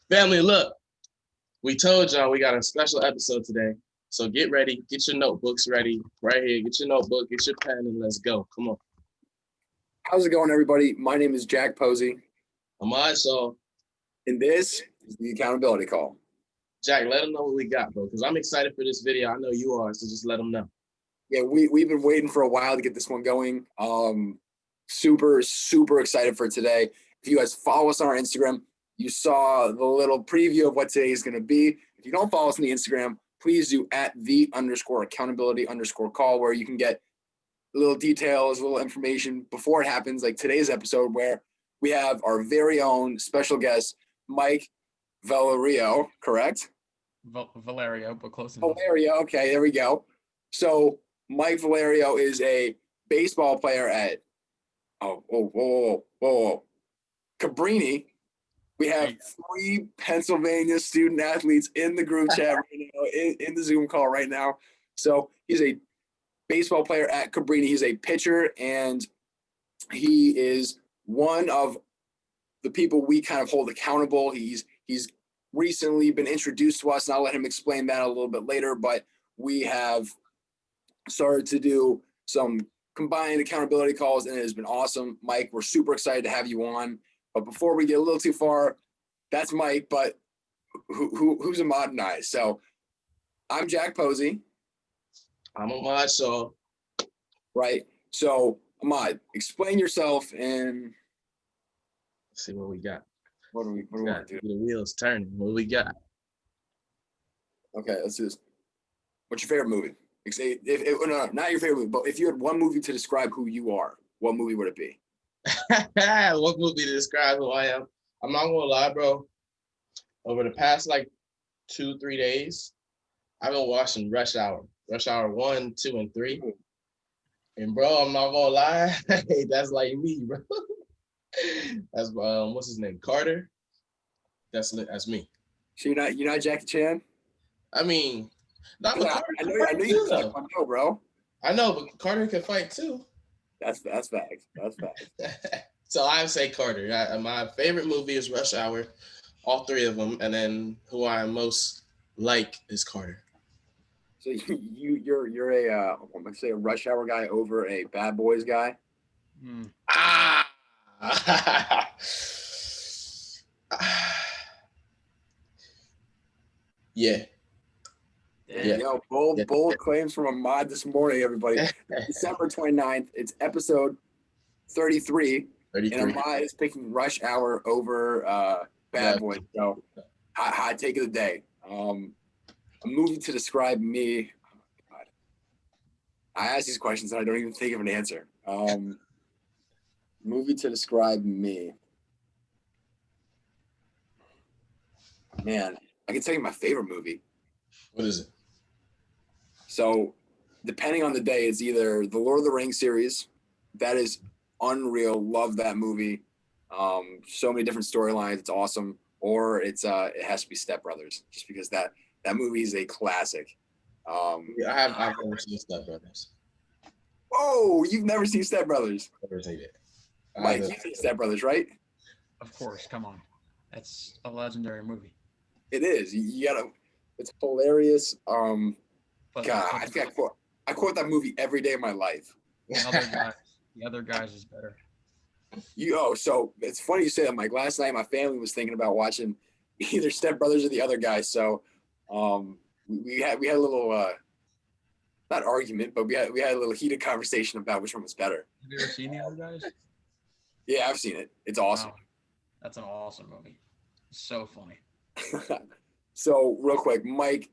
Family, look, we told y'all we got a special episode today. So get ready, get your notebooks ready right here. Get your notebook, get your pen, and let's go. Come on. How's it going, everybody? My name is Jack Posey, Ahmad, so and this is the Accountability Call. Jack, let them know what we got, bro, because I'm excited for this video. I know you are, so just let them know. Yeah, we've been waiting for a while to get this one going. Super excited for today. If you guys follow us on our Instagram, you saw the little preview of what today is going to be. If you don't follow us on the Instagram, please do at @the_accountability_call, where you can get little details, little information before it happens, like today's episode, where we have our very own special guest, Mike Valerio, correct? Valerio, but close enough. Valerio, okay, there we go. So Mike Valerio is a baseball player at Cabrini. We have 3 Pennsylvania student athletes in the group chat right now, in the Zoom call right now. So he's a baseball player at Cabrini. He's a pitcher, and he is one of the people we kind of hold accountable. He's recently been introduced to us, and I'll let him explain that a little bit later, but we have started to do some combined accountability calls, and it has been awesome. Mike, we're super excited to have you on. But before we get a little too far, that's Mike, but who's Ahmad and I? So I'm Jack Posey. I'm Ahmad, so. Right. So Ahmad, explain yourself and Let's see what we got. What do we want to do? The wheels turning. What we got? Okay, let's do this. What's your favorite movie? No, not your favorite movie, but if you had one movie to describe who you are, what movie would it be? What movie to describe who I am? I'm not gonna lie, bro. Over the past like 2-3 days, I've been watching Rush Hour 1, 2, and 3. And bro, I'm not gonna lie, that's like me, bro. That's what's his name? Carter. That's me. So you're not Jackie Chan? I mean, not I know you can fight, bro. I know, but Carter can fight too. That's facts. That's facts. So I would say Carter. My favorite movie is Rush Hour, all 3 of them, and then who I most like is Carter. So you're a I'm gonna say a Rush Hour guy over a Bad Boys guy. Yeah. Yo, bold claims from Ahmad this morning, everybody. December 29th. It's episode 33. And Ahmad is picking Rush Hour over Bad Boys. So hot take of the day. A movie to describe me. Oh my God. I ask these questions and I don't even think of an answer. Movie to describe me. Man, I can tell you my favorite movie. What is it? So, depending on the day, it's either the Lord of the Rings series. That is unreal. Love that movie. So many different storylines. It's awesome. Or it has to be Step Brothers, just because that movie is a classic. I've never seen Step Brothers. Oh, you've never seen Step Brothers? Never seen it. Mike, you've seen Step Brothers, right? Of course. Come on. That's a legendary movie. It is. You gotta. It's hilarious. God, I quote that movie every day of my life. The other guys is better. So it's funny you say that, Mike. Last night my family was thinking about watching either Step Brothers or the other guys. So we had a little not argument, but we had a little heated conversation about which one was better. Have you ever seen the other guys? Yeah, I've seen it. It's awesome. Wow. That's an awesome movie. It's so funny. So real quick, Mike,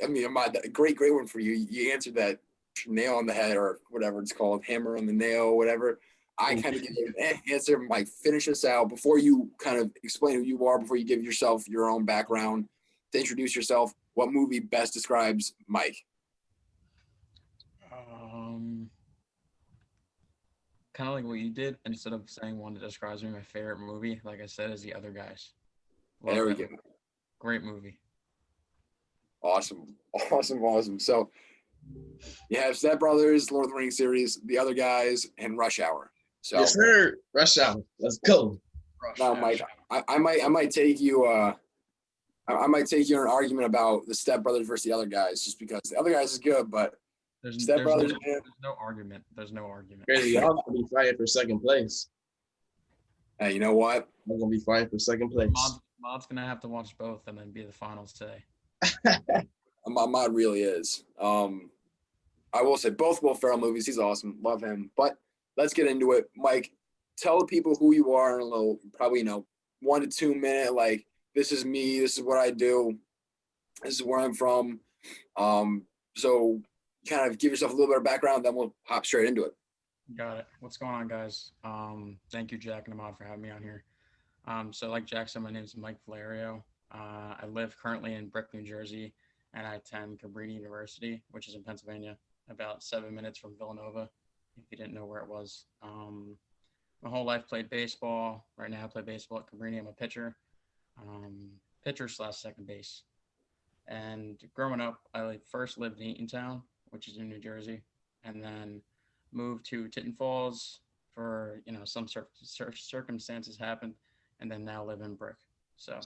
Ahmad, great one for you. You answered that nail on the head, or whatever it's called, hammer on the nail, whatever. I kind of give you an answer. Mike, finish us out before you kind of explain who you are, before you give yourself your own background. To introduce yourself, what movie best describes Mike? Kind of like what you did. Instead of saying one that describes me, my favorite movie, like I said, is The Other Guys. There we go. Great movie. Awesome. So you have Step Brothers, Lord of the Rings series, The Other Guys, and Rush Hour. So yes, sir. Rush Hour. Let's go. Now, Mike, I might take you I might take you in an argument about the Step Brothers versus the other guys, just because the other guys is good, but Step Brothers, man. There's no argument. There's no argument. Crazy, y'all gonna be fighting for second place. Hey, you know what? I'm gonna be fighting for second place. Mod's gonna have to watch both and then be the finals today. Ahmad really is. I will say both Will Ferrell movies. He's awesome. Love him. But let's get into it. Mike, tell the people who you are in a little, probably, 1 to 2 minute, like, this is me, this is what I do, this is where I'm from. So kind of give yourself a little bit of background, then we'll hop straight into it. Got it. What's going on, guys? Thank you, Jack and Ahmad, for having me on here. So like Jack said, my name is Mike Valerio. I live currently in Brick, New Jersey, and I attend Cabrini University, which is in Pennsylvania, about 7 minutes from Villanova, if you didn't know where it was. My whole life played baseball. Right now I play baseball at Cabrini. I'm a pitcher. Pitcher/second base. And growing up, I first lived in Eatontown, which is in New Jersey, and then moved to Tinton Falls for, some circumstances happened, and then now live in Brick. So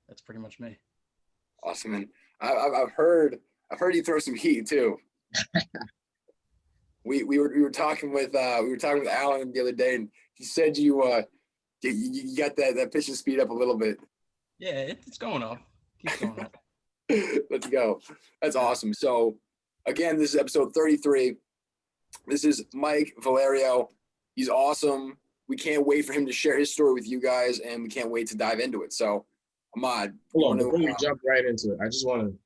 that's pretty much me. Awesome. And I've heard you throw some heat too. we were talking with Alan the other day, and he said you got that pitching speed up a little bit. Yeah, it's going up. Keeps going up. Let's go. That's awesome. So again, this is episode 33. This is Mike Valerio. He's awesome. We can't wait for him to share his story with you guys, and we can't wait to dive into it. So, Ahmad, hold on, before we jump right into it, I just want to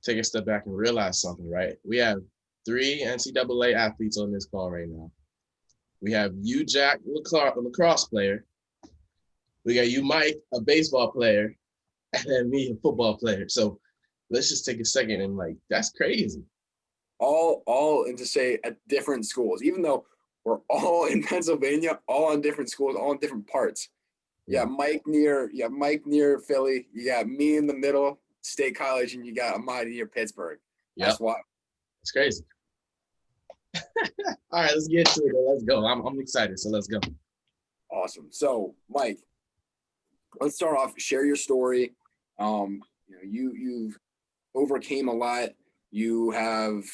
take a step back and realize something, right? We have 3 NCAA athletes on this call right now. We have you, Jack, a lacrosse player. We got you, Mike, a baseball player, and then me, a football player. So let's just take a second and that's crazy. All and to say at different schools, even though we're all in Pennsylvania, all in different schools, all in different parts. Yeah, Mike near Philly. You got me in the middle, State College, and you got Ahmad near Pittsburgh. That's why. It's crazy. All right, let's get to it. Let's go. I'm excited, so let's go. Awesome. So, Mike, let's start off. Share your story. You've overcame a lot. You have,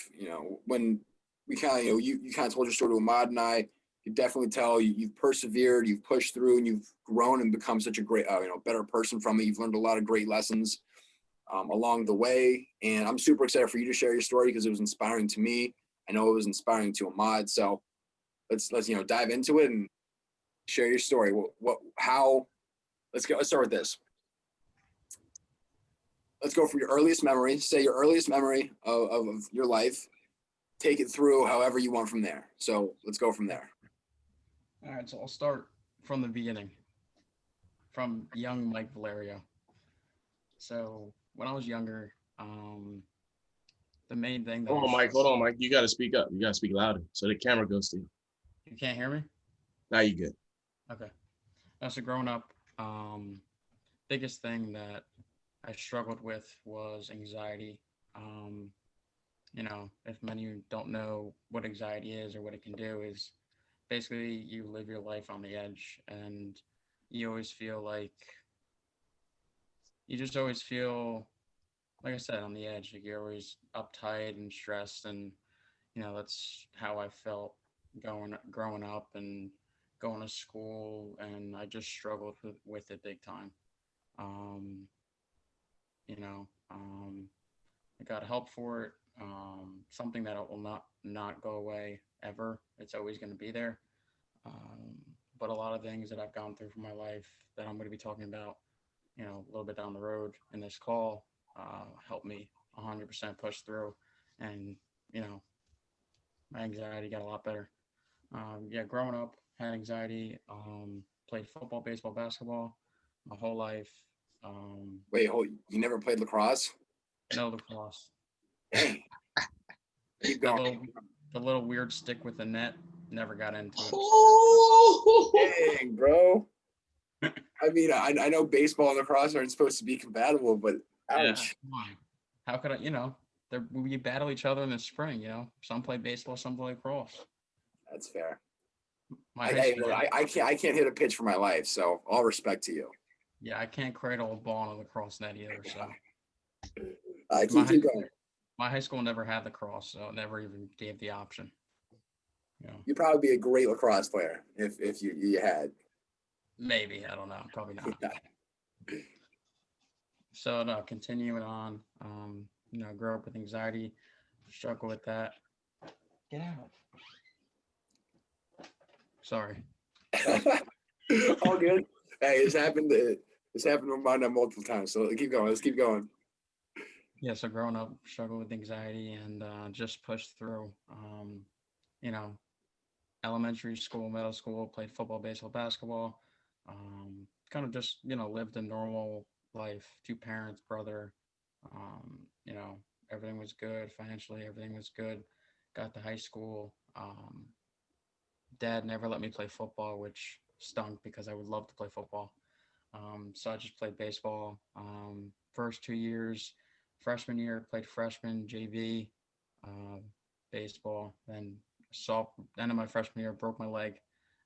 when we kind of, you kind of told your story to Ahmad and I. You definitely tell you've persevered, you've pushed through, and you've grown and become such a great, better person from it. You've learned a lot of great lessons along the way, and I'm super excited for you to share your story because it was inspiring to me. I know it was inspiring to Ahmad. So let's dive into it and share your story. Let's start with this. Let's go from your earliest memory. Say your earliest memory of your life. Take it through however you want from there. So let's go from there. All right, so I'll start from the beginning, from young Mike Valerio. So when I was younger, the main thing that Hold on, Mike. You got to speak up. You got to speak louder so the camera goes to you. You can't hear me? Now you good. Okay. So growing up, biggest thing that I struggled with was anxiety. If many of you don't know what anxiety is or what it can do, is basically you live your life on the edge, and you always feel like I said, on the edge. Like you're always uptight and stressed, and that's how I felt growing up and going to school, and I just struggled with it big time. I got help for it. Something that will not go away ever. It's always going to be there. But a lot of things that I've gone through for my life that I'm going to be talking about, a little bit down the road in this call, helped me 100% push through, and my anxiety got a lot better. Growing up, had anxiety. Played football, baseball, basketball my whole life. Wait, you never played lacrosse? No lacrosse. Keep going. The little weird stick with the net, never got into it. Oh, dang, bro. I mean, I know baseball and lacrosse aren't supposed to be compatible, but ouch. Yeah, how could I, we battle each other in the spring, Some play baseball, some play lacrosse. That's fair. I can't hit a pitch for my life, so all respect to you. Yeah, I can't cradle a ball on a lacrosse net either. So I my keep going. my high school never had lacrosse, so it never even gave the option. You know, You'd probably be a great lacrosse player if you had. maybe I don't know, probably not. So no, continuing on, grew up with anxiety, struggle with that. Get out. Sorry. All good. Hey, it's happened. It's happened to mine multiple times. So keep going. Let's keep going. Yeah, so growing up, struggled with anxiety and just pushed through. You know, elementary school, middle school, played football, baseball, basketball. Kind of just lived a normal life. Two parents, brother. You know, everything was good financially. Everything was good. Got to high school. Dad never let me play football, which stunk because I would love to play football. So I just played baseball. First 2 years, freshman year, played freshman JV, uh, baseball. Then end of my freshman year, broke my leg,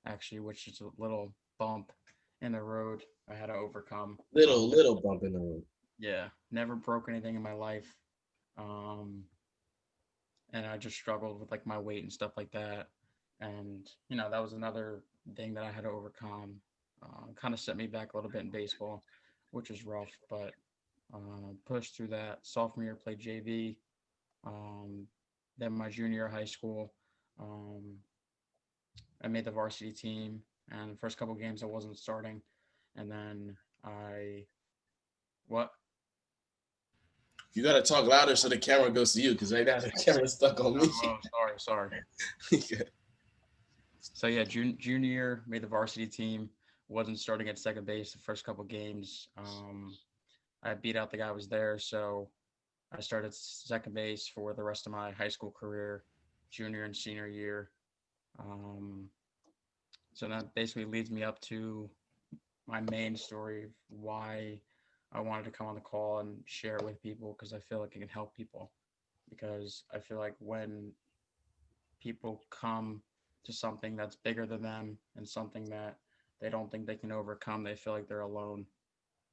actually, which is a little bump in the road I had to overcome. Little bump in the road. Yeah, never broke anything in my life. Um, and I just struggled with like my weight and stuff like that. And that was another thing that I had to overcome. Kind of set me back a little bit in baseball, which was rough, but pushed through that. Sophomore year, played JV. Um, then my junior year of high school, um, I made the varsity team, and the first couple games I wasn't starting, and then I what? You gotta talk louder so the camera goes to you, because right now the camera's stuck on me. Oh, sorry. Yeah. So yeah, junior year made the varsity team. Wasn't starting at second base the first couple games. I beat out the guy who was there, so I started second base for the rest of my high school career, junior and senior year. Um, so that basically leads me up to my main story of why I wanted to come on the call and share it with people because I feel like it can help people. Because I feel like when people come to something that's bigger than them and something that they don't think they can overcome, they feel like they're alone.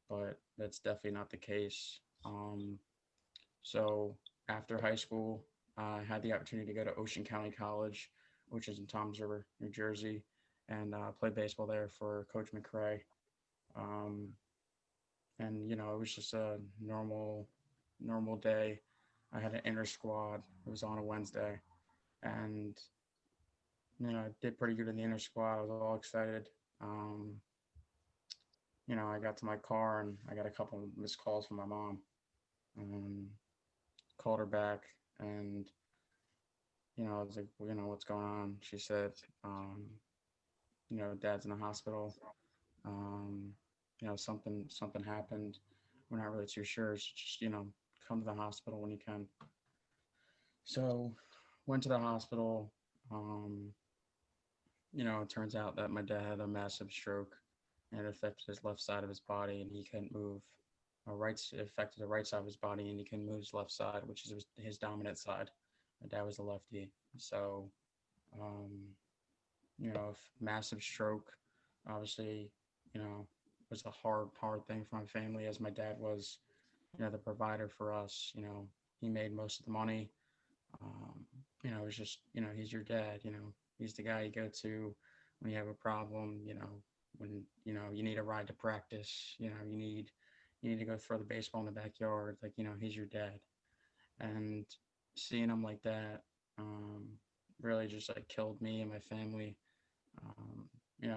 But that's definitely not the case. So after high school, I had the opportunity to go to Ocean County College, which is in Toms River, New Jersey, and played baseball there for Coach McCray. Um, and it was just a normal day. I had an inter squad. It was on a Wednesday, and I did pretty good in the inter squad. I was all excited. Um, I got to my car and I got a couple of missed calls from my mom. Um, Called her back and I was like, well, what's going on? She said, dad's in the hospital. Um, something happened. We're not really too sure. So just come to the hospital when you can. So went to the hospital. Um, it turns out that my dad had a massive stroke and it affected his left side of his body and he couldn't move. It affected the right side of his body and he couldn't move his left side, which is his dominant side. My dad was a lefty. So, um, massive stroke, obviously, was a hard thing for my family as my dad was, the provider for us. He made most of the money. Um, it was just, he's your dad, he's the guy you go to when you have a problem, when, you need a ride to practice, you need to go throw the baseball in the backyard. Like, he's your dad. And seeing him like that, really just like killed me and my family.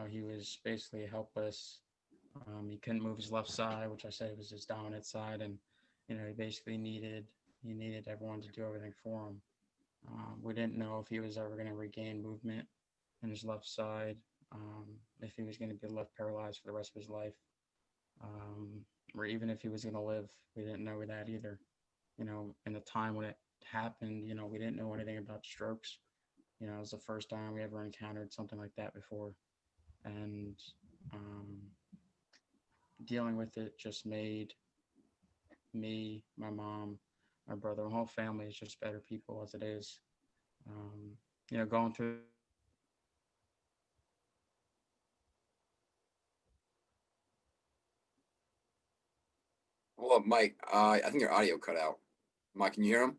He was basically helpless. He couldn't move his left side, which I said was his dominant side. And, he basically he needed everyone to do everything for him. We didn't know if he was ever going to regain movement in his left side, if he was going to be left paralyzed for the rest of his life, or even if he was going to live. We didn't know that either. In the time when it happened, we didn't know anything about strokes. It was the first time we ever encountered something like that before. And dealing with it just made me, my mom, my brother, my whole family is just better people as it is. Um, going through Hold up, Mike. I think your audio cut out. Mike, can you hear him?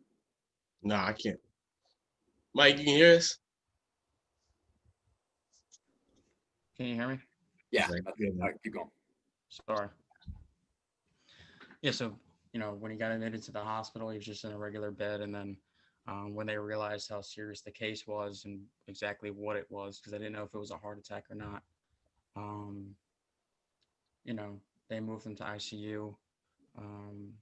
No, I can't. Mike, you can hear us? Can you hear me? Yeah. Okay, All good. right, keep going. Sorry. Yeah, so when he got admitted to the hospital, he was just in a regular bed, and then when they realized how serious the case was and exactly what it was, because I didn't know if it was a heart attack or not, um, they moved him to ICU. Um,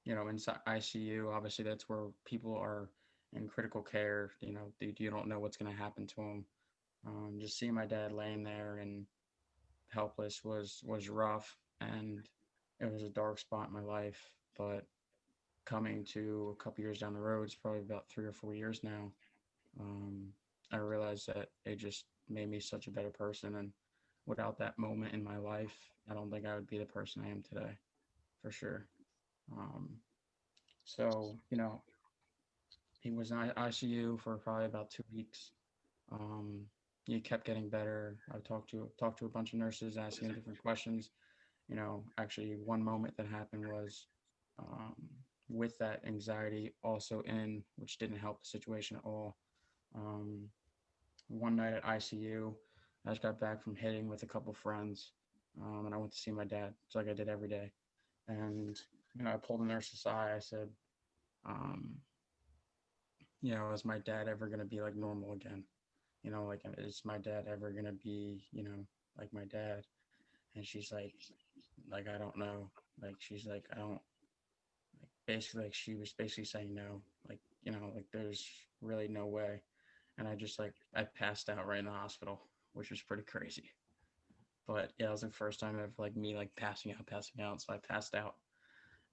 inside ICU, obviously that's where people are in critical care. You don't know what's going to happen to them. Just seeing my dad laying there and helpless was rough, and it was a dark spot in my life. But coming to a couple years down the road, it's probably about 3 or 4 years now. Um, I realized that it just made me such a better person, and without that moment in my life, I don't think I would be the person I am today, for sure. Um, so he was in ICU for probably about 2 weeks. Um, he kept getting better. I talked to a bunch of nurses, asking him different questions. Actually, one moment that happened was um, with that anxiety also in, which didn't help the situation at all. Um, One night at ICU, I just got back from hitting with a couple friends, and I went to see my dad, just like I did every day. And I pulled the nurse aside. I said, um, is my dad ever gonna be like normal again? Like, is my dad ever gonna be, like my dad? And she's like, I don't know. Like, she's like, I don't, like, basically, like, she was basically saying no. Like, like, there's really no way. And I passed out right in the hospital, which was pretty crazy. But yeah, it was the first time of like me like passing out. So I passed out.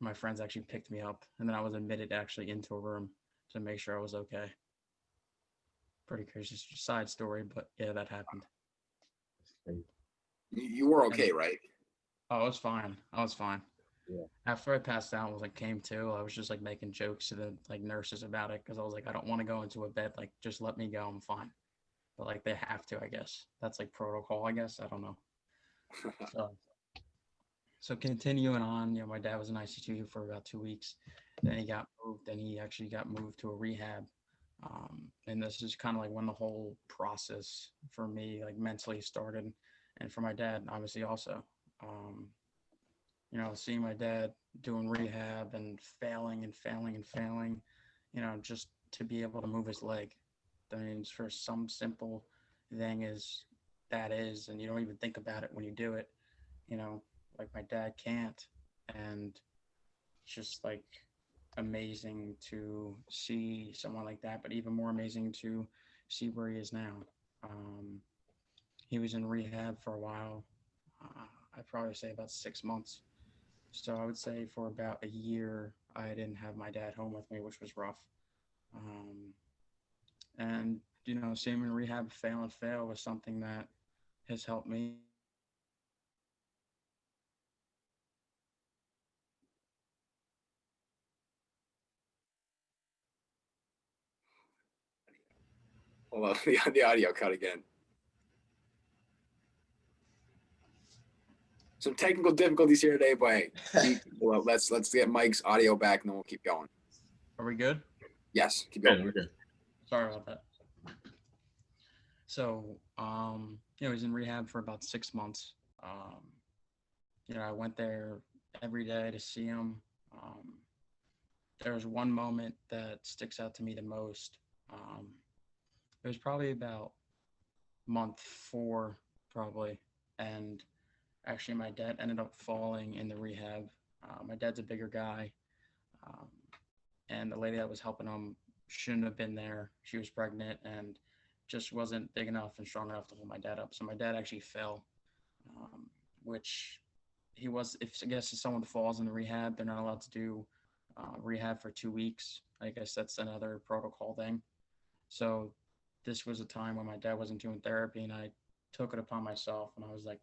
My friends actually picked me up, and then I was admitted actually into a room to make sure I was okay. Pretty crazy side story, but yeah, that happened. You were And okay, right? oh, I was fine. I was fine. Yeah. After I passed out, was like came to, I was just like making jokes to the like nurses about it because I was like, I don't want to go into a bed. Like, just let me go. I'm fine. But like they have to, I guess. That's like protocol, I guess. I don't know. So, so continuing on, my dad was in ICU for about 2 weeks. Then he got moved. Then he actually got moved to a rehab. And this is kind of like when the whole process for me, like mentally, started, and for my dad, obviously, also. Um, seeing my dad doing rehab and failing and failing and failing, just to be able to move his leg. I mean, for some simple thing is that is, and you don't even think about it when you do it, you know, like my dad can't. And it's just like amazing to see someone like that, but even more amazing to see where he is now. Um, he was in rehab for a while. I'd probably say about 6 months. So I would say for about a year, I didn't have my dad home with me, which was rough. Um, and seeing him in rehab fail and fail was something that has helped me. Hold on, the audio cut again. Some technical difficulties here today, but hey, well, let's get Mike's audio back and then we'll keep going. Are we good? Yes, keep Good, going. we're good. Sorry about that. So, he was in rehab for about 6 months. I went there every day to see him. Um, there was one moment that sticks out to me the most. Um, it was probably about month 4, probably, and actually my dad ended up falling in the rehab. My dad's a bigger guy, um, and the lady that was helping him shouldn't have been there. She was pregnant and just wasn't big enough and strong enough to hold my dad up. So my dad actually fell, which he was. If I guess if someone falls in the rehab, they're not allowed to do rehab for 2 weeks. I guess that's another protocol thing. So this was a time when my dad wasn't doing therapy, and I took it upon myself, and I was like,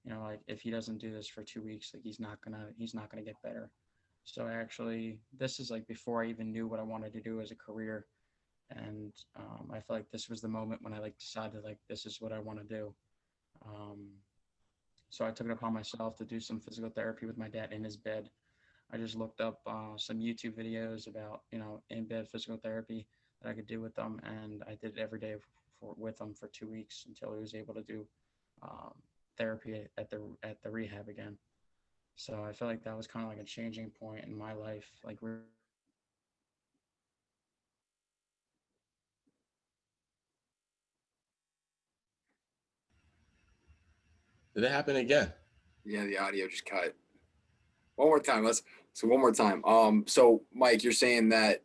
like if he doesn't do this for 2 weeks, like he's not gonna get better. So this is like before I even knew what I wanted to do as a career, and I feel like this was the moment when I like decided like this is what I want to do. Um, so I took it upon myself to do some physical therapy with my dad in his bed. I just looked up some YouTube videos about, in bed physical therapy that I could do with them, and I did it every day with them for 2 weeks until he was able to do um, therapy at the rehab again. So I feel like that was kind of like a changing point in my life, like really realizing that Did it happen again? Yeah, the audio just cut. One more time. One more time. So Mike, you're saying that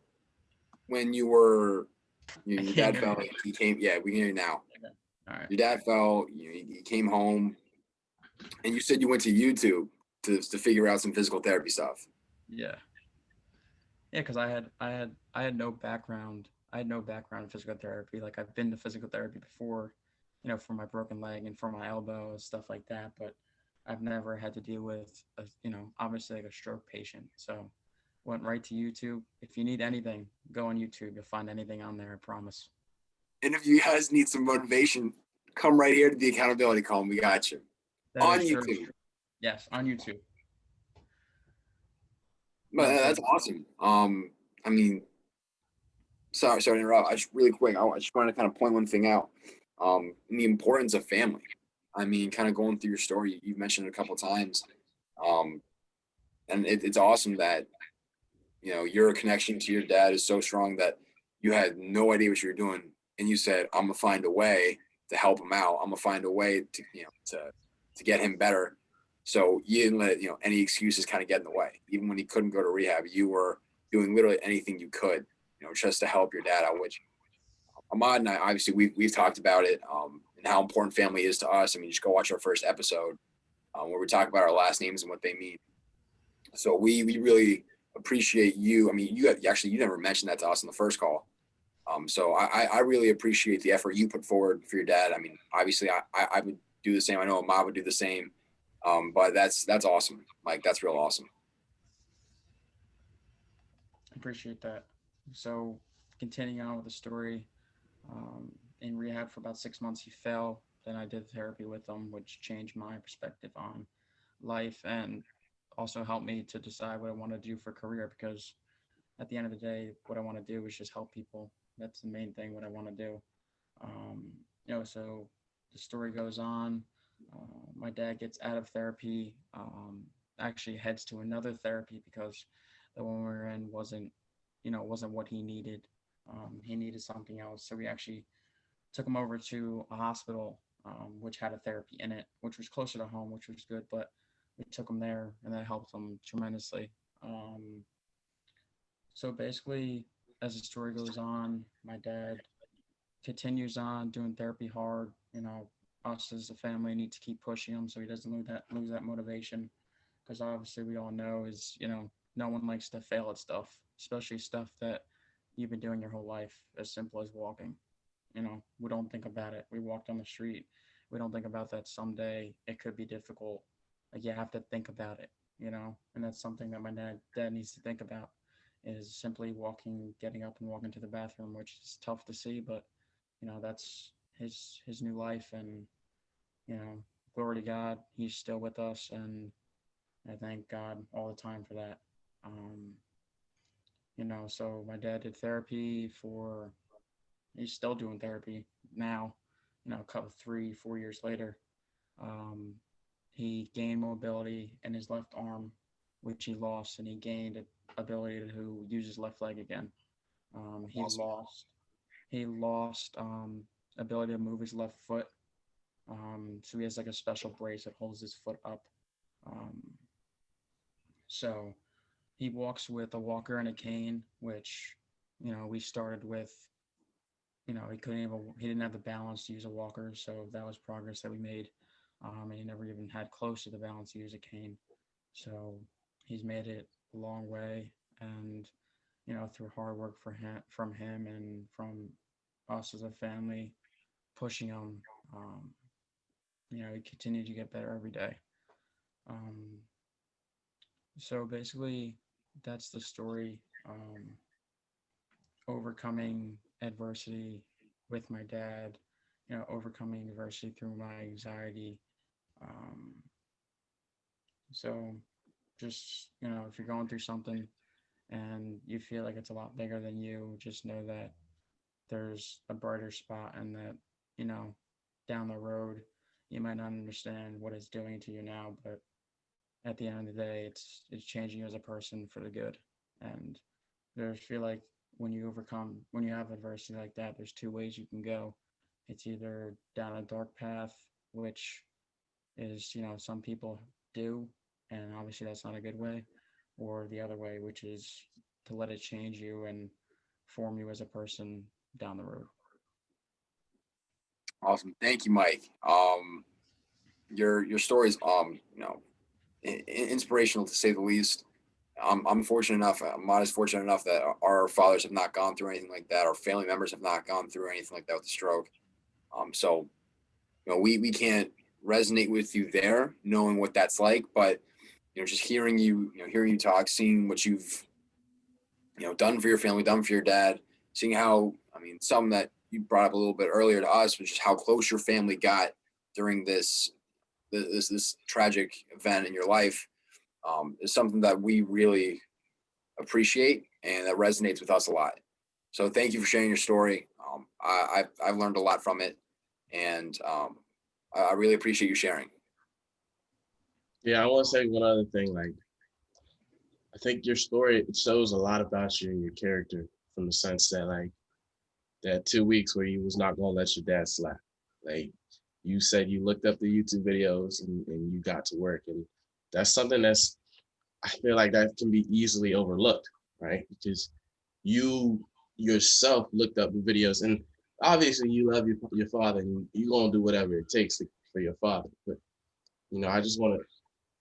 when you were I your can't dad hear fell, you. he came. Yeah, we can hear you now. Okay. All right. Your dad fell. He came home, and you said you went to YouTube to figure out some physical therapy stuff. Yeah. Yeah, because I had no background. I had no background in physical therapy. Like I've been to physical therapy before, for my broken leg and for my elbow and stuff like that, but I've never had to deal with obviously like a stroke patient. So went right to YouTube. If you need anything, go on YouTube. You'll find anything on there, I promise. And if you guys need some motivation, come right here to the accountability column. We got you That on is true. YouTube. Yes, on YouTube. But So that's awesome. I mean, sorry to interrupt. I just really quick. I just want to kind of point one thing out. The importance of family. I mean, kind of going through your story, you've mentioned it a couple of times. Um, and it's awesome that your connection to your dad is so strong that you had no idea what you were doing, and you said, "I'm gonna find a way to help him out. I'm gonna find a way to to get him better." So you didn't let any excuses kind of get in the way. Even when he couldn't go to rehab, you were doing literally anything you could, just to help your dad out. Which Ahmad and I, obviously, we've talked about it, and how important family is to us. I mean, just go watch our first episode, where we talk about our last names and what they mean. So we really appreciate you. I mean, you never mentioned that to us in the first call. So I really appreciate the effort you put forward for your dad. I mean, obviously I would do the same. I know Ahmad would do the same. But that's awesome. Like that's real awesome. appreciate that. So continuing on with the story, in rehab for about 6 months, he fell. Then I did therapy with him, which changed my perspective on life and also helped me to decide what I want to do for career. Because at the end of the day, what I want to do is just help people. That's the main thing. What I want to do. Um, so the story goes on. My dad gets out of therapy. Actually heads to another therapy because the one we were in wasn't what he needed. He needed something else. So we actually took him over to a hospital, which had a therapy in it, which was closer to home, which was good. But we took him there, and that helped him tremendously. Um, so basically, as the story goes on, my dad continues on doing therapy hard. Us as a family need to keep pushing him so he doesn't lose that motivation. Because obviously, we all know is no one likes to fail at stuff, especially stuff that you've been doing your whole life, as simple as walking. We don't think about it. We walk down the street. We don't think about that someday it could be difficult. Like you have to think about it, and that's something that my dad needs to think about is simply walking, getting up and walking to the bathroom, which is tough to see, but that's his new life, and you know, glory to God, he's still with us, and I thank God all the time for that. Um, so my dad did therapy for he's still doing therapy now, a couple 3 4 years later. um, he gained mobility in his left arm, which he lost, and he gained ability to use his left leg again. um, he Awesome. lost he lost ability to move his left foot. So he has like a special brace that holds his foot up. um, so he walks with a walker and a cane, which we started with. He didn't have the balance to use a walker, so that was progress that we made. And he never even had close to the balance to use a cane. So he's made it a long way, and through hard work from him and from us as a family, pushing him, um, he continued to get better every day. Um, so basically, that's the story. Overcoming adversity with my dad, overcoming adversity through my anxiety. Um, so just, you know, if you're going through something and you feel like it's a lot bigger than you, just know that there's a brighter spot, and that, you know, down the road, you might not understand what it's doing to you now, but at the end of the day, it's changing you as a person for the good. And there's feel like when you have adversity like that, there's two ways you can go. It's either down a dark path, which is, you know, some people do, and obviously that's not a good way, or the other way, which is to let it change you and form you as a person down the road. Awesome. Thank you, Mike. Your story is inspirational to say the least. I'm fortunate enough. I'm not as fortunate enough that our fathers have not gone through anything like that. Our family members have not gone through anything like that with the stroke. So we can't resonate with you there, knowing what that's like. But just hearing you talk, seeing what you've done for your family, done for your dad, seeing how, I mean, some that you brought up a little bit earlier to us, was just how close your family got during this tragic event in your life, is something that we really appreciate and that resonates with us a lot. So thank you for sharing your story. I've learned a lot from it, and I really appreciate you sharing. Yeah, I want to say one other thing. Like, I think your story, it shows a lot about you and your character, from the sense that, like, that 2 weeks where you was not gonna let your dad slap. Like, you said you looked up the YouTube videos, and you got to work, and that's something that's, I feel like that can be easily overlooked, right? Because you yourself looked up the videos, and obviously you love your father, and you gonna do whatever it takes for your father. But I just want to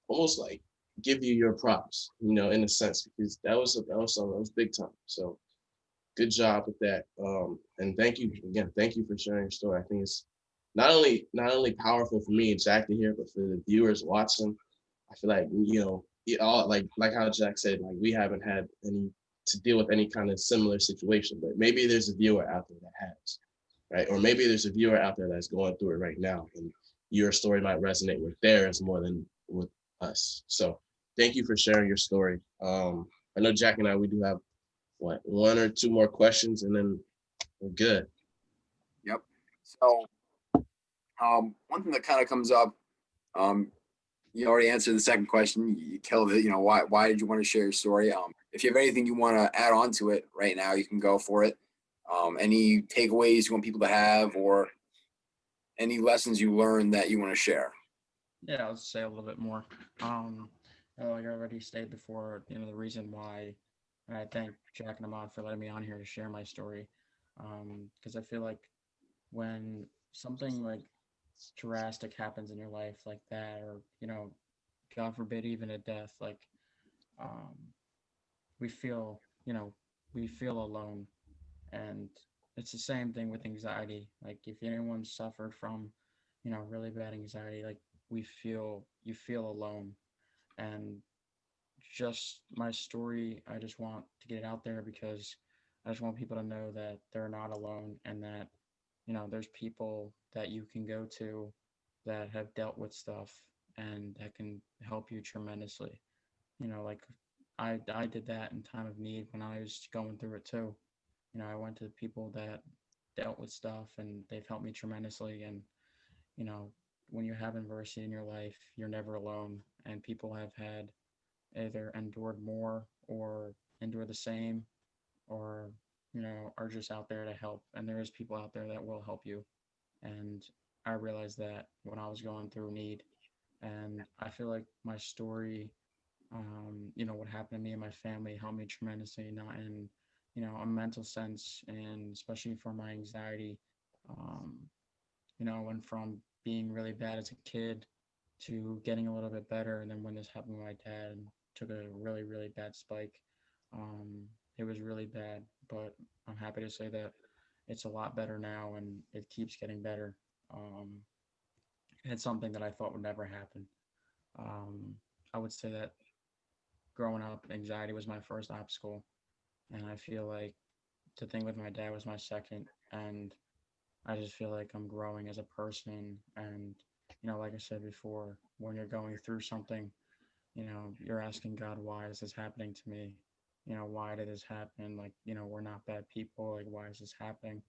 almost like give you your props, in a sense, because that was big time. So good job with that. And thank you again. Thank you for sharing your story. I think it's not only powerful for me and Jack to hear, but for the viewers watching. I feel like it all, like how Jack said, like, we haven't had any to deal with any kind of similar situation, but maybe there's a viewer out there that has, right? Or maybe there's a viewer out there that's going through it right now, and your story might resonate with theirs more than with us. So thank you for sharing your story. I know Jack and I, we do have one or two more questions, and then we're good. Yep. So one thing that kind of comes up, um, you already answered the second question. You killed it. Why did you want to share your story? If you have anything you want to add on to it right now, you can go for it. Any takeaways you want people to have, or any lessons you learned that you want to share? Yeah, I'll say a little bit more. Like I already stated before, you know, the reason why, and I thank Jack and Ahmad for letting me on here to share my story. Because I feel like when something like drastic happens in your life like that, or, you know, God forbid, even a death, like, um, we feel, you know, we feel alone. And it's the same thing with anxiety. Like, if anyone suffered from, you know, really bad anxiety, like, you feel alone. And just my story, I just want to get it out there because I just want people to know that they're not alone, and that, you know, there's people that you can go to that have dealt with stuff and that can help you tremendously. You know, like, I did that in time of need when I was going through it too. You know, I went to people that dealt with stuff, and they've helped me tremendously. And, you know, when you have adversity in your life, you're never alone, and people have had either endured more or endure the same, or, you know, are just out there to help. And there is people out there that will help you. And I realized that when I was going through need. And I feel like my story, you know, what happened to me and my family helped me tremendously, not in, you know, a mental sense, and especially for my anxiety. Um, you know, I went from being really bad as a kid to getting a little bit better. And then when this happened with my dad, took a really, really bad spike. Um, it was really bad, but I'm happy to say that it's a lot better now, and it keeps getting better. Um, it's something that I thought would never happen. Um, I would say that growing up, anxiety was my first obstacle, and I feel like the thing with my dad was my second. And I just feel like I'm growing as a person. And, you know, like I said before, when you're going through something, you're asking God, why is this happening to me? Why did this happen? Like, we're not bad people. Like, why is this happening?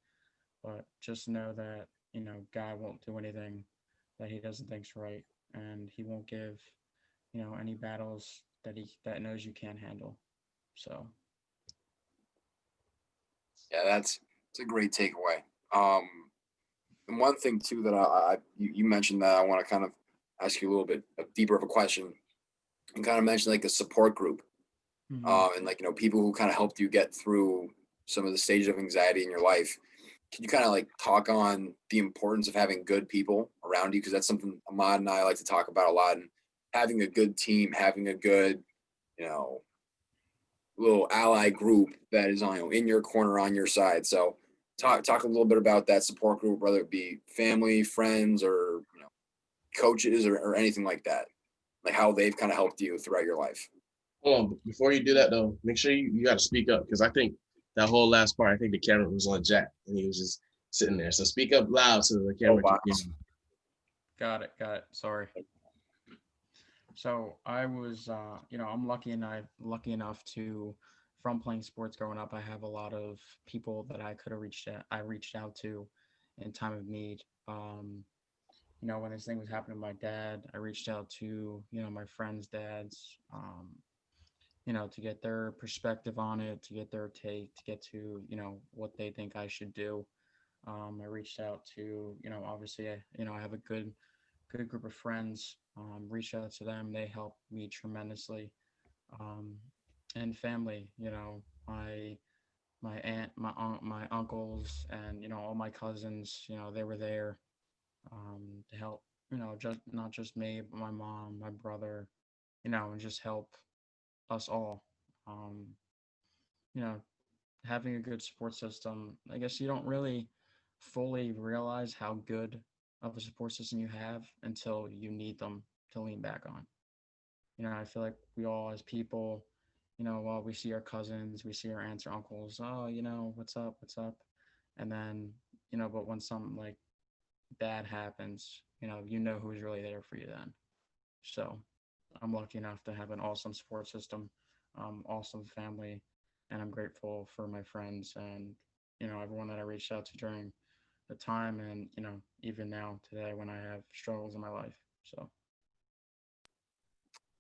But just know that, God won't do anything that he doesn't think's right. And he won't give, any battles that knows you can't handle. So, Yeah, it's a great takeaway. And one thing too that you mentioned that I want to kind of ask you a little bit deeper of a question, and kind of mention like a support group, mhm. and like people who kind of helped you get through some of the stages of anxiety in your life. Can you kind of like talk on the importance of having good people around you? Because that's something Ahmad and I like to talk about a lot. And having a good team, having a good, you know, little ally group that is on in your corner, on your side. So talk a little bit about that support group, whether it be family, friends, or coaches, or anything like that. Like how they've kind of helped you throughout your life. Hold on, before you do that though, make sure you got to speak up because I think that whole last part, I think the camera was on Jack and he was just sitting there. So speak up loud so the Oh, camera can wow. hear you. Got it. Sorry. So I was, I'm lucky enough to, from playing sports growing up, I have a lot of people that I reached out to in time of need. When this thing was happening to my dad, I reached out to, my friends' dads, to get their perspective on it, to get their take, to get to, what they think I should do. I reached out to, obviously, I have a good group of friends. Reached out to them. They helped me tremendously. Um, and family, my aunt, my uncles, and all my cousins. They were there to help. Just not just me, but my mom, my brother. And just help us all. Um, you know, Having a good support system. I guess you don't really fully realize how good of a support system you have until you need them to lean back on. I feel like we all, as people, while we see our cousins, we see our aunts or uncles, oh, what's up? And then, but when something like bad happens, who's really there for you then. So I'm lucky enough to have an awesome support system, awesome family, and I'm grateful for my friends and, everyone that I reached out to during the time and, even now today when I have struggles in my life. So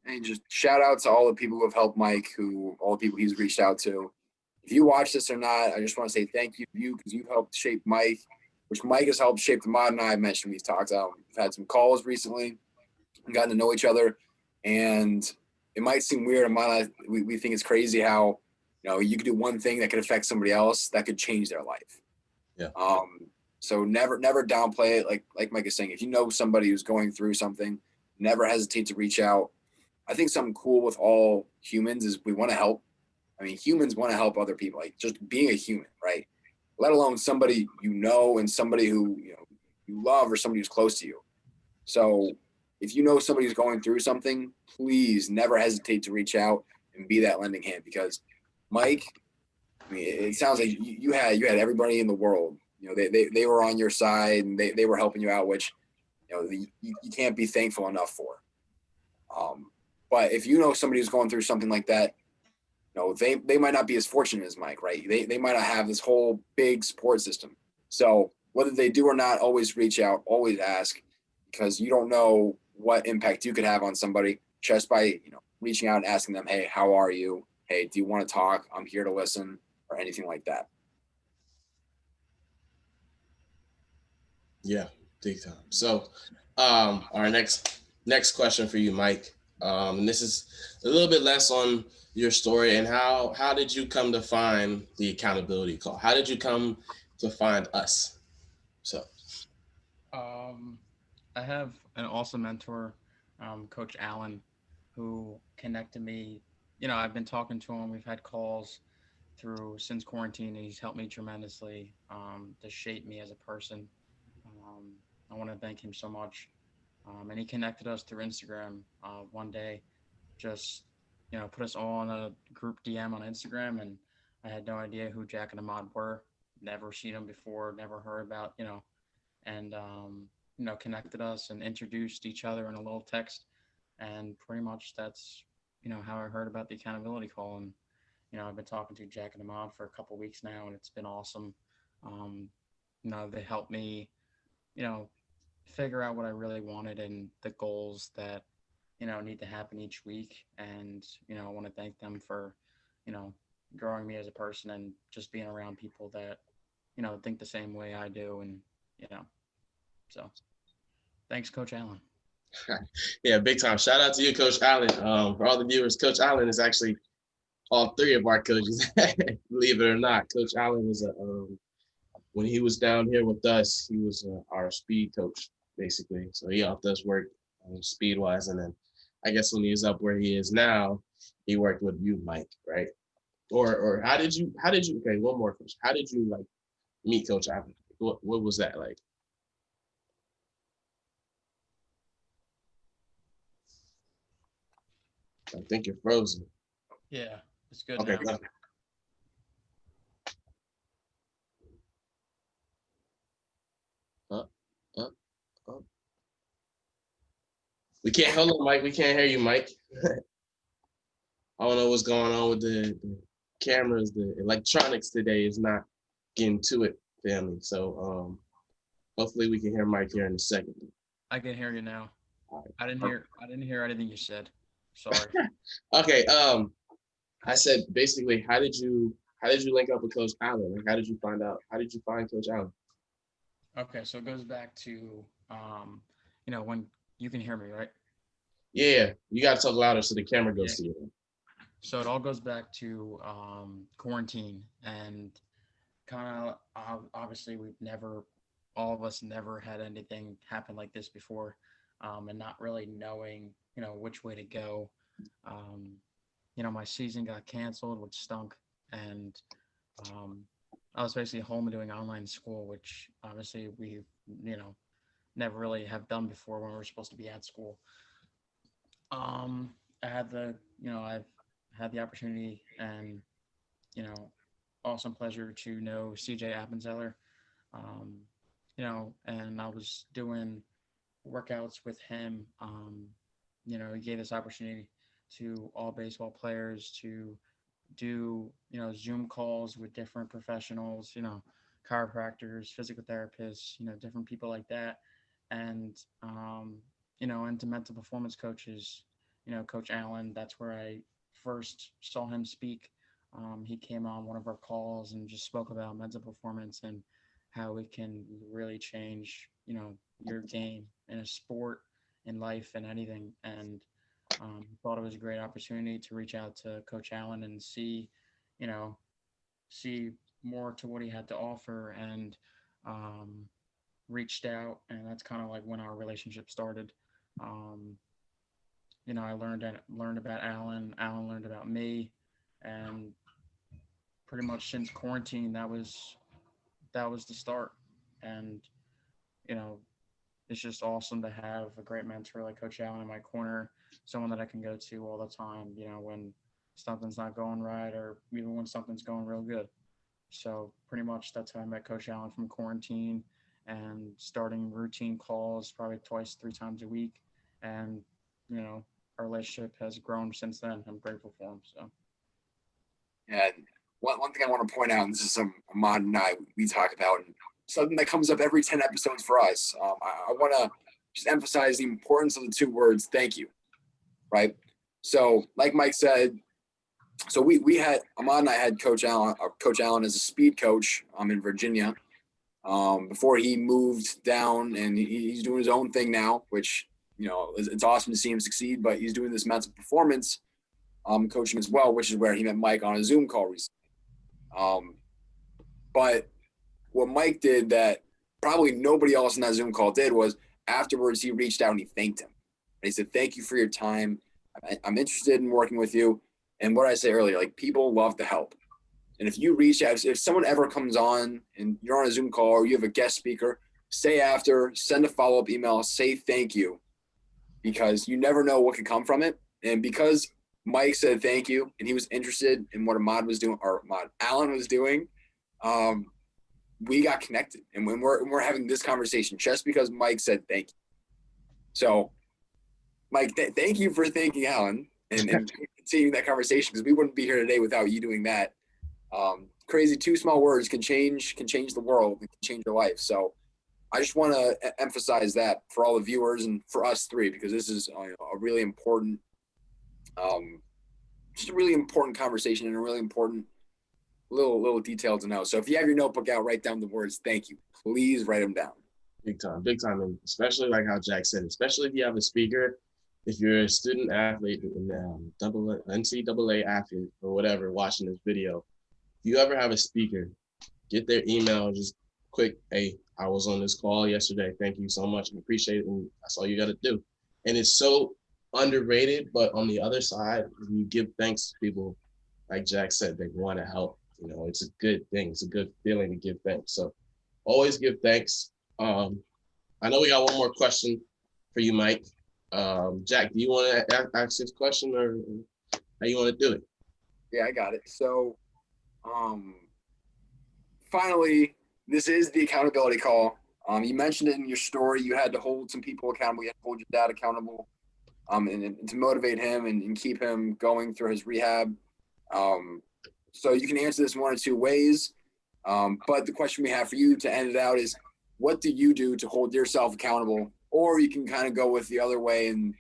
And just shout out to all the people who have helped Mike, all the people he's reached out to. If you watch this or not, I just want to say thank you to you because you've helped shape Mike, which Mike has helped shape the Ahmad and I mentioned these talks. We've had some calls recently and gotten to know each other. And it might seem weird. We think it's crazy how, you could do one thing that could affect somebody else that could change their life. Yeah. So never downplay it. Like Mike is saying, if you know somebody who's going through something, never hesitate to reach out. I think something cool with all humans is we want to help. I mean, humans want to help other people, like just being a human, right? Let alone somebody and somebody who you love or somebody who's close to you. So if you know somebody who's going through something, please never hesitate to reach out and be that lending hand. Because Mike, I mean, it sounds like you had everybody in the world. They were on your side and they were helping you out, which you can't be thankful enough for. But if you know somebody who's going through something like that, they might not be as fortunate as Mike, right? They might not have this whole big support system. So whether they do or not, always reach out, always ask, because you don't know what impact you could have on somebody just by reaching out and asking them, hey, how are you? Hey, do you want to talk? I'm here to listen, or anything like that. Yeah, big time. So, our next question for you, Mike. And this is a little bit less on your story and how did you come to find the accountability call? How did you come to find us? So, um, I have an awesome mentor, Coach Allen, who connected me. I've been talking to him. We've had calls through since quarantine, and he's helped me tremendously to shape me as a person. Um, I want to thank him so much. And he connected us through Instagram one day, just put us all in a group DM on Instagram, and I had no idea who Jack and Ahmad were. Never seen them before, never heard about and connected us and introduced each other in a little text And pretty much that's, how I heard about the accountability call. And, I've been talking to Jack and Ahmad for a couple weeks now, and it's been awesome. Um, they helped me, you know, figure out what I really wanted and the goals that, need to happen each week. And, I want to thank them for, you know, growing me as a person and just being around people that, think the same way I do. And, you know, so thanks, Coach Allen. Yeah, big time. Shout out to you, Coach Allen. For all the viewers, Coach Allen is actually all three of our coaches. Believe it or not, Coach Allen was when he was down here with us, he was our speed coach basically. So he helped us work speed wise, and then I guess when he was up where he is now, he worked with you, Mike, right? Or how did you? Okay, one more question. How did you like meet Coach Allen? What was that like? I think you're frozen. Yeah, it's good Okay, now. uh, uh, uh. We can't hold on, Mike. We can't hear you, Mike. I don't know what's going on with the cameras. The electronics today is not getting to it, family. So hopefully we can hear Mike here in a second. I can hear you now. All right. I didn't hear anything you said. Sorry. Okay. I said basically, how did you link up with Coach Allen? Like, how did you find Coach Allen? Okay, so it goes back to when you can hear me, right? Yeah, you gotta talk louder so the camera Yeah. goes to you. So it all goes back to quarantine and kind of obviously all of us never had anything happen like this before, and not really knowing which way to go. Um, my season got canceled, which stunk, and um, I was basically home doing online school, which obviously we you know never really have done before when we were supposed to be at school. Um, I had I've had the opportunity and you know awesome pleasure to know CJ Appenzeller. Um, and I was doing workouts with him. He gave this opportunity to all baseball players to do, Zoom calls with different professionals, chiropractors, physical therapists, different people like that. And, into mental performance coaches, Coach Allen, that's where I first saw him speak. He came on one of our calls and just spoke about mental performance and how it can really change, your game in a sport, in life, and anything. And thought it was a great opportunity to reach out to Coach Allen and you know, see more to what he had to offer, and um, reached out, and that's kind of like when our relationship started. Um, I learned about Allen. Allen learned about me, and pretty much since quarantine, that was the start. And you know, it's just awesome to have a great mentor like Coach Allen in my corner, someone that I can go to all the time, when something's not going right or even when something's going real good. So pretty much that's how I met Coach Allen from quarantine and starting routine calls probably twice, three times a week. And, you know, our relationship has grown since then. I'm grateful for him. So And one thing I want to point out, and this is some Ahmad and I we talk about, and something that comes up every 10 episodes for us. I want to just emphasize the importance of the two words "thank you." Right. So, like Mike said, so we had Ahmad and I had Coach Allen as a speed coach in Virginia before he moved down, and he's doing his own thing now, which it's awesome to see him succeed. But he's doing this mental performance coaching as well, which is where he met Mike on a Zoom call recently. But what Mike did that probably nobody else in that Zoom call did was afterwards he reached out and he thanked him. And he said, "Thank you for your time. I'm interested in working with you." And what I say earlier, like, people love to help. And if you reach out, if someone ever comes on and you're on a Zoom call or you have a guest speaker, say after, send a follow-up email, say thank you, because you never know what could come from it. And because Mike said thank you and he was interested in what Ahmad was doing, or Ahmad Allen was doing, we got connected. And when we're having this conversation just because Mike said thank you. So Mike, thank you for thanking Alan and continuing that conversation, because we wouldn't be here today without you doing that. Crazy, two small words can change the world, and can change your life. So I just want to emphasize that for all the viewers and for us three, because this is a really important, just a really important conversation and a really important little detail to know. So if you have your notebook out, write down the words "thank you." Please write them down. Big time, and especially like how Jack said, especially if you have a speaker, if you're a student athlete, NCAA athlete or whatever, watching this video, if you ever have a speaker, get their email, just quick, hey, I was on this call yesterday. Thank you so much. I appreciate it. And that's all you got to do. And it's so underrated, but on the other side, when you give thanks to people, like Jack said, they want to help. It's a good thing. It's a good feeling to give thanks. So always give thanks. I know we got one more question for you, Mike. Jack, do you want to ask this question, or how you want to do it? Yeah, I got it. So, finally, this is the accountability call. You mentioned it in your story. You had to hold some people accountable. You had to hold your dad accountable, and to motivate him and keep him going through his rehab. So you can answer this one or two ways. But the question we have for you to end it out is, what do you do to hold yourself accountable? Or you can kind of go with the other way, and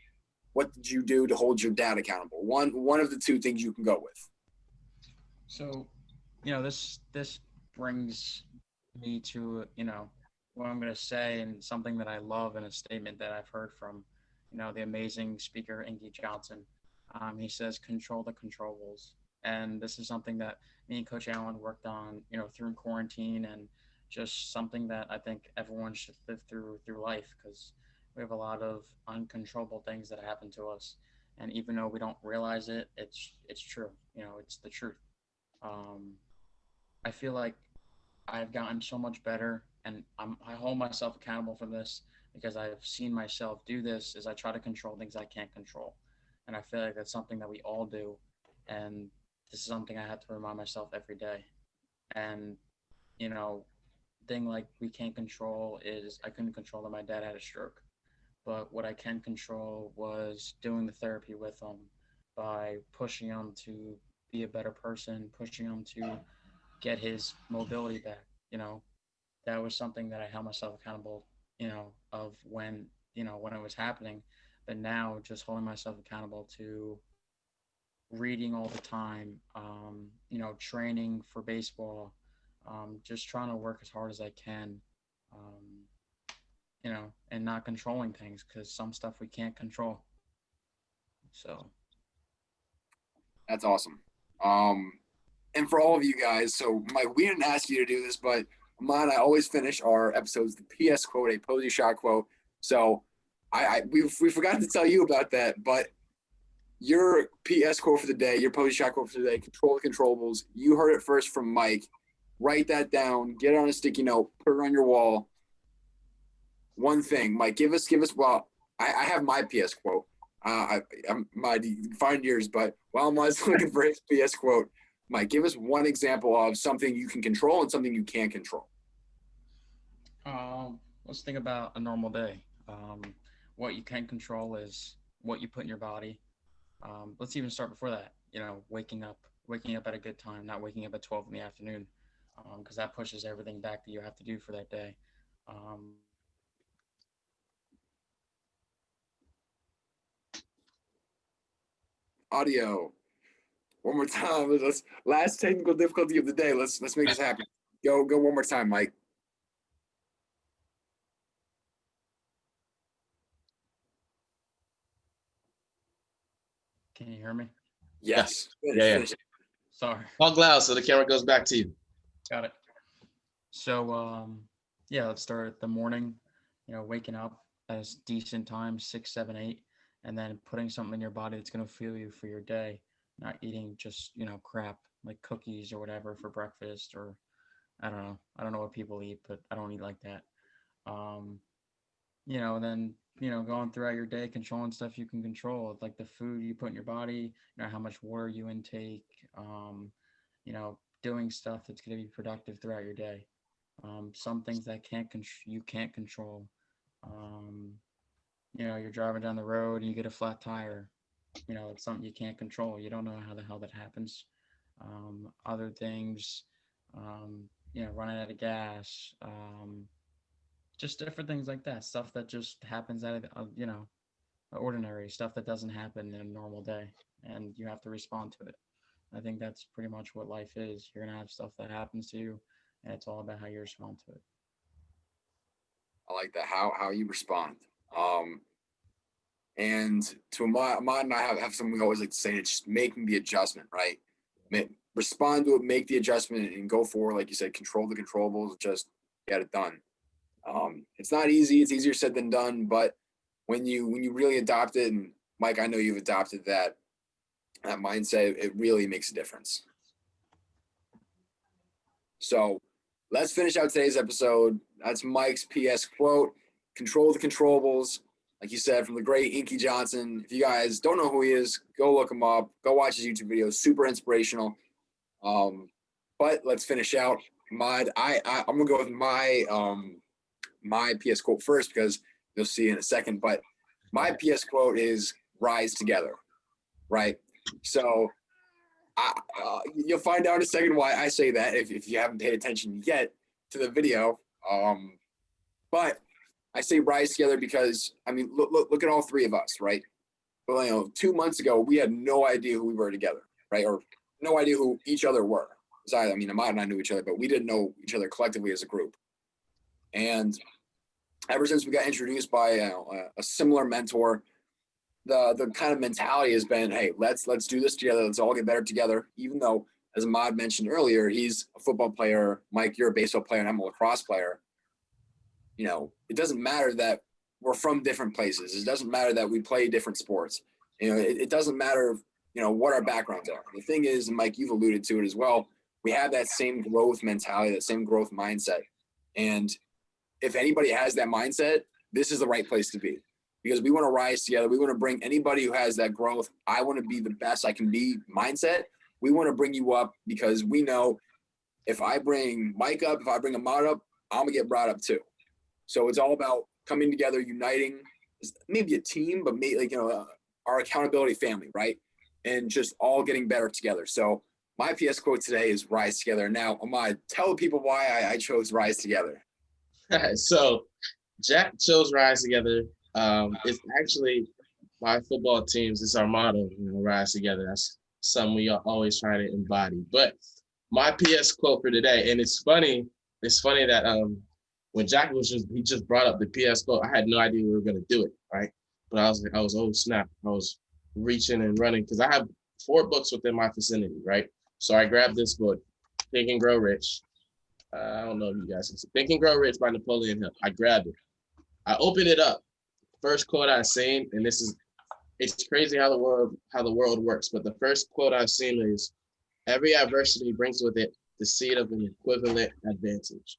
what did you do to hold your dad accountable? One of the two things you can go with. So, this brings me to, what I'm going to say, and something that I love, and a statement that I've heard from, the amazing speaker, Inky Johnson. He says, control the controllables. And this is something that me and Coach Allen worked on, through quarantine, and just something that I think everyone should live through life, because we have a lot of uncontrollable things that happen to us. And even though we don't realize it, it's true. It's the truth. I feel like I've gotten so much better, and I hold myself accountable for this, because I've seen myself do this. Is I try to control things I can't control, and I feel like that's something that we all do, and this is something I have to remind myself every day. And thing like we can't control is I couldn't control that my dad had a stroke, but what I can control was doing the therapy with him, by pushing him to be a better person, pushing him to get his mobility back. You know, that was something that I held myself accountable, of when it was happening. But now just holding myself accountable to reading all the time, training for baseball, just trying to work as hard as I can, um, and not controlling things, because some stuff we can't control. So, That's awesome. And for all of you guys, so Mike, we didn't ask you to do this, but Ahmad, I always finish our episodes the PS quote, a posy shot quote. So we forgot to tell you about that, but your PS quote for the day, your posy shot quote for the day, control the controllables. You heard it first from Mike. Write that down, get it on a sticky note, put it on your wall. One thing, Mike, give us. Well, I have my PS quote. I'm find yours, but while I'm looking for his PS quote, Mike, give us one example of something you can control and something you can't control. let's think about a normal day. What you can control is what you put in your body. Let's even start before that. Waking up at a good time, not waking up at 12 in the afternoon, because that pushes everything back that you have to do for that day. Um, Audio. One more time. Let's last technical difficulty of the day. Let's make this happen. Go one more time, Mike. can you hear me? Yes. Yeah. Sorry. Talk loud so the camera goes back to you. Got it. So, yeah, let's start at the morning, waking up at a decent time, 6, 7, 8, and then putting something in your body that's going to fuel you for your day, not eating just, crap like cookies or whatever for breakfast, or I don't know. I don't know what people eat, but I don't eat like that. Um, then, going throughout your day, controlling stuff you can control, like the food you put in your body, how much water you intake, doing stuff that's going to be productive throughout your day. Some things that you can't control. Um, You're driving down the road and you get a flat tire. It's something you can't control. You don't know how the hell that happens. Other things, running out of gas, just different things like that. Stuff that just happens out of, ordinary stuff that doesn't happen in a normal day, and you have to respond to it. I think that's pretty much what life is. You're gonna have stuff that happens to you, and it's all about how you respond to it. I like that. How you respond. And to Ahmad and I have something we always like to say, it's just making the adjustment, right? Respond to it, make the adjustment, and go forward. Like you said, control the controllables, just get it done. It's not easy. It's easier said than done. But when you really adopt it, and Mike, I know you've adopted that mindset, it really makes a difference. So let's finish out today's episode. That's Mike's PS quote: "Control the controllables." Like you said, from the great Inky Johnson. If you guys don't know who he is, go look him up. Go watch his YouTube videos. Super inspirational. But let's finish out. I'm gonna go with my PS quote first, because you'll see in a second. But my PS quote is "Rise together." Right. So you'll find out in a second why I say that if you haven't paid attention yet to the video. But I say rise together because, I mean, look at all three of us, right? Well, 2 months ago, we had no idea who we were together, right? Or no idea who each other were. I mean, Ahmad and I knew each other, but we didn't know each other collectively as a group. And ever since we got introduced by a similar mentor, the kind of mentality has been, hey, let's do this together. Let's all get better together. Even though, as Ahmad mentioned earlier, he's a football player. Mike, you're a baseball player, and I'm a lacrosse player. It doesn't matter that we're from different places. It doesn't matter that we play different sports. It doesn't matter, what our backgrounds are. The thing is, and Mike, you've alluded to it as well, we have that same growth mentality, that same growth mindset. And if anybody has that mindset, this is the right place to be, because we want to rise together. We want to bring anybody who has that growth, I want to be the best I can be mindset. We want to bring you up, because we know if I bring Mike up, if I bring Ahmad up, I'm going to get brought up too. So it's all about coming together, uniting, maybe a team, but maybe our accountability family, right? And just all getting better together. So my PS quote today is "Rise together." Now, Ahmad, tell people why I chose "Rise together." So Jack chose "Rise together." It's actually my football teams. It's our motto, "Rise together." That's something we always try to embody. But my PS quote for today, and it's funny that when Jack he just brought up the PS quote, I had no idea we were gonna do it, right? But I was oh snap, I was reaching and running, because I have 4 books within my vicinity, right? So I grabbed this book, Think and Grow Rich. I don't know if you guys can see. Think and Grow Rich by Napoleon Hill. I grabbed it. I opened it up. First quote I've seen, and it's crazy how the world works. But the first quote I've seen is, "Every adversity brings with it the seed of an equivalent advantage."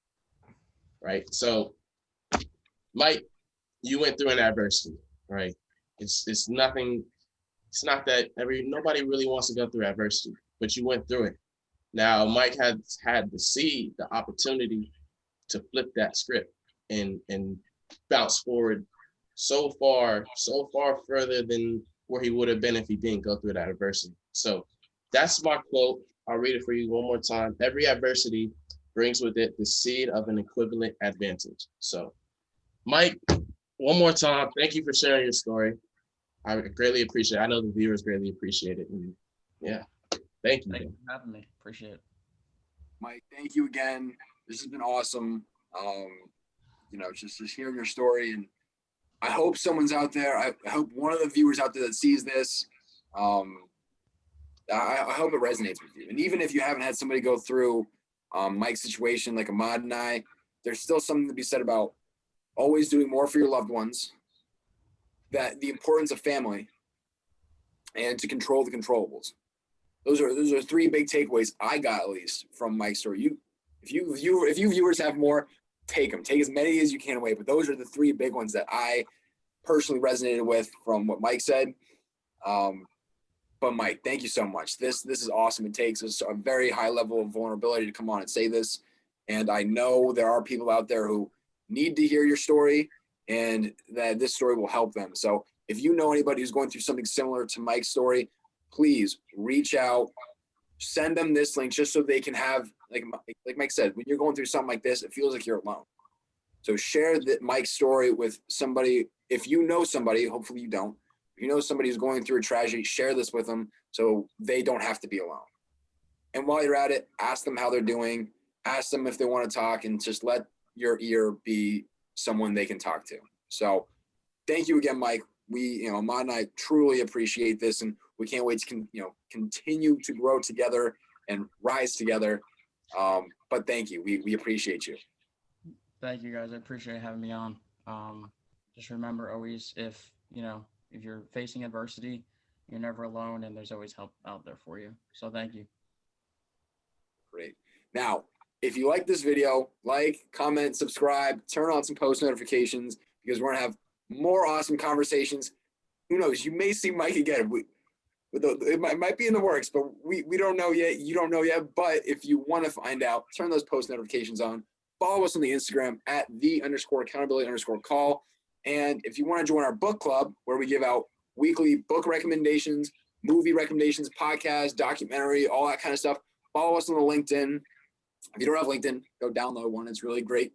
Right? So, Mike, you went through an adversity, right? It's nothing. It's not that nobody really wants to go through adversity, but you went through it. Now, Mike has had the opportunity to flip that script and bounce forward so far further than where he would have been if he didn't go through that adversity. So that's my quote. I'll read it for you one more time. "Every adversity brings with it the seed of an equivalent advantage." So, Mike, one more time, thank you for sharing your story. I greatly appreciate it. I know the viewers greatly appreciate it. And yeah, thank you. Thank you for having me. Appreciate it. Mike, thank you again. This has been awesome. Just hearing your story, and I hope someone's out there. I hope one of the viewers out there that sees this, I hope it resonates with you. And even if you haven't had somebody go through Mike's situation, like Ahmad and I, there's still something to be said about always doing more for your loved ones, that the importance of family, and to control the controllables. Those are 3 big takeaways I got, at least, from Mike's story. If you viewers have more, take them. Take as many as you can away. But those are the 3 big ones that I personally resonated with from what Mike said. But Mike, thank you so much. This is awesome. It takes us a very high level of vulnerability to come on and say this. And I know there are people out there who need to hear your story. and that this story will help them. So if you know anybody who's going through something similar to Mike's story, please reach out, send them this link just so they can have, like Mike said, when you're going through something like this, it feels like you're alone. So share Mike's story with somebody. If you know somebody, hopefully you don't, if you know somebody who's going through a tragedy, share this with them so they don't have to be alone. And while you're at it, ask them how they're doing, ask them if they want to talk, and just let your ear be someone they can talk to. So thank you again, Mike. We, Ahmad and I truly appreciate this, and we can't wait to, continue to grow together and rise together. But thank you. We appreciate you. Thank you, guys. I appreciate having me on. Just remember always, if you're facing adversity, you're never alone, and there's always help out there for you. So thank you. Great. Now, if you like this video, like, comment, subscribe, turn on some post notifications, because we're going to have more awesome conversations. Who knows? You may see Mike again. It might be in the works, but we don't know yet. You don't know yet. But if you want to find out, turn those post notifications on. Follow us on the Instagram at @the_accountability_call. And if you want to join our book club, where we give out weekly book recommendations, movie recommendations, podcast, documentary, all that kind of stuff, follow us on the LinkedIn. If you don't have LinkedIn, go download one. It's really great.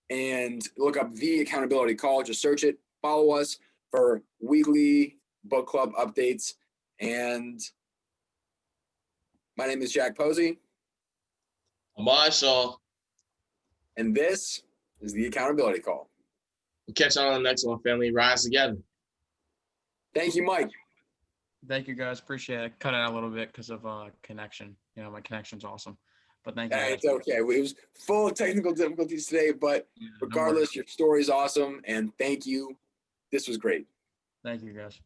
And look up The Accountability Call. Just search it. Follow us for weekly book club updates. And my name is Jack Posey. I'm Marshall. And this is The Accountability Call. We'll catch you on the next one, family. Rise together. Thank you, Mike. Thank you, guys. Appreciate it. Cut it out a little bit because of connection. My connection's awesome. But thank you. It's okay. It was full of technical difficulties today, but regardless, your story is awesome. And thank you. This was great. Thank you, guys.